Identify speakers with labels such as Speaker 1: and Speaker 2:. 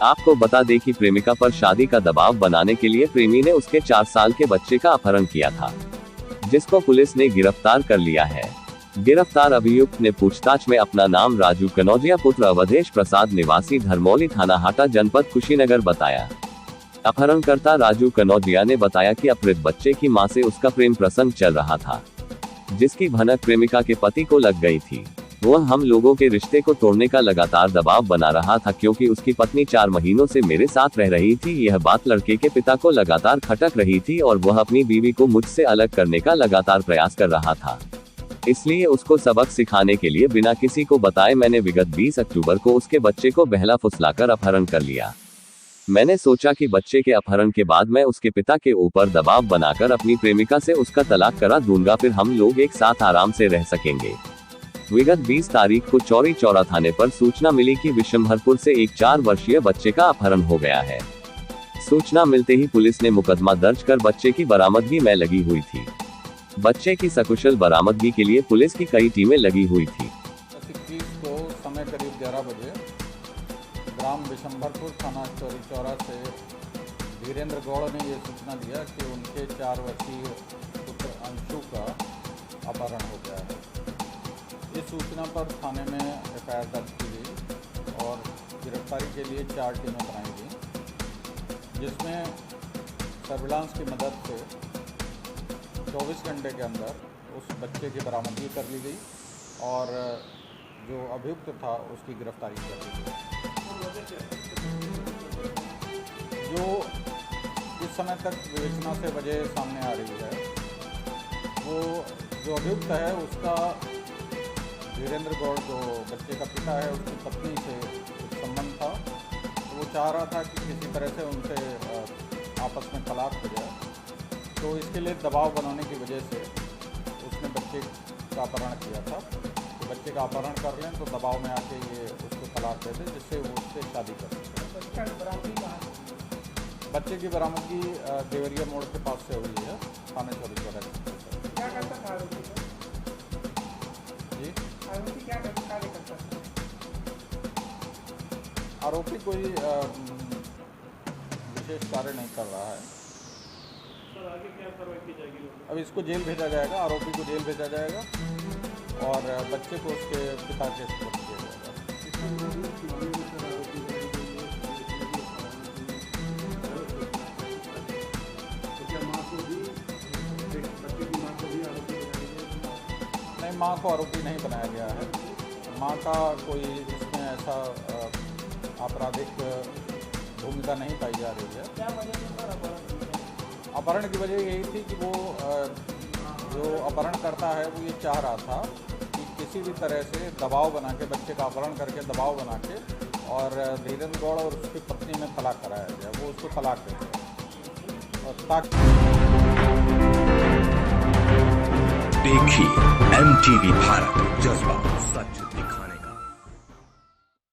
Speaker 1: आपको बता दें कि प्रेमिका पर शादी का दबाव बनाने के लिए प्रेमी ने उसके 4 साल के बच्चे का अपहरण किया था, जिसको पुलिस ने गिरफ्तार कर लिया है। गिरफ्तार अभियुक्त ने पूछताछ में अपना नाम राजू कनौजिया पुत्र अवधेश प्रसाद निवासी धर्मौली थाना हाटा जनपद कुशीनगर बताया। अपहरणकर्ता राजू कनौजिया ने बताया कि अपहृत बच्चे की मां से उसका प्रेम प्रसंग चल रहा था, जिसकी भनक प्रेमिका के पति को लग गई थी। वह हम लोगों के रिश्ते को तोड़ने का लगातार दबाव बना रहा था, क्योंकि उसकी पत्नी 4 महीनों से मेरे साथ रह रही थी। यह बात लड़के के पिता को लगातार खटक रही थी और वह अपनी बीवी को मुझसे अलग करने का लगातार प्रयास कर रहा था। इसलिए उसको सबक सिखाने के लिए बिना किसी को बताए मैंने विगत 20 अक्टूबर को उसके बच्चे को बहला फुसलाकर अपहरण कर लिया। मैंने सोचा कि बच्चे के अपहरण के बाद मैं उसके पिता के ऊपर दबाव बनाकर अपनी प्रेमिका से उसका तलाक करा दूंगा, फिर हम लोग एक साथ आराम से रह सकेंगे। विगत 20 तारीख को चौरी चौरा थाने पर सूचना मिली कि विशंभरपुर से एक 4 वर्षीय बच्चे का अपहरण हो गया है। सूचना मिलते ही पुलिस ने मुकदमा दर्ज कर बच्चे की बरामदगी में लगी हुई थी। बच्चे की सकुशल बरामदगी के लिए पुलिस की कई टीमें लगी हुई थी।
Speaker 2: 21 को समय करीब 11 बजे ग्राम विशंभरपुर थाना चौरी चौरा से धीरेन्द्र गौड़ ने ये सूचना दिया कि उनके 4 वर्षीय पुत्र अंशु का अपहरण हो गया है। इस सूचना पर थाने में एफआईआर दर्ज की गई और गिरफ्तारी के लिए 4 टीमें बनाई गई, जिसमें सर्विलांस की मदद से 24 घंटे के अंदर उस बच्चे की बरामदगी कर ली गई और जो अभियुक्त था उसकी गिरफ्तारी कर ली गई। जो इस समय तक विवेचना से वजह सामने आ रही है, वो जो अभियुक्त है उसका धीरेन्द्र गौड़ जो बच्चे का पिता है उसकी पत्नी से कुछ संबंध था, तो वो चाह रहा था कि किसी तरह से उनसे आपस में तलाक हो जाए। तो इसके लिए दबाव बनाने की वजह से उसने बच्चे का अपहरण किया था कि बच्चे का अपहरण कर लें तो दबाव में आके ये उसको तलाक दे दे, जिससे वो उससे शादी कर सके। बच्चे की बरामदगी देवरिया मोड़ के पास से हुई है, थाने चौरी चौरा।
Speaker 3: क्या करता था आरोपी?
Speaker 2: जी,
Speaker 3: आरोपी क्या कार्य करता था?
Speaker 2: आरोपी कोई विशेष कार्य नहीं कर रहा है।
Speaker 3: सर आगे क्या कार्रवाई की जाएगी?
Speaker 2: अब इसको जेल भेजा जाएगा, आरोपी को जेल भेजा जाएगा और बच्चे को उसके पिता के सुपुर्द किया जाएगा। नहीं, माँ को आरोपी नहीं बनाया गया है। माँ का कोई इसमें ऐसा आपराधिक भूमिका नहीं पाई जा रही है।
Speaker 3: क्या वजह से सर
Speaker 2: अपहरण की वजह यही थी कि वो जो अपहरण करता है वो ये चाह रहा था कि किसी भी तरह से दबाव बना के बच्चे का अपहरण करके दबाव बना के और धीरेन्द्र गौड़ और उसकी पत्नी में तलाक कराया गया, वो उसको तलाक दे दिया और
Speaker 4: देखिए MTV भारत, जज्बा सच दिखा।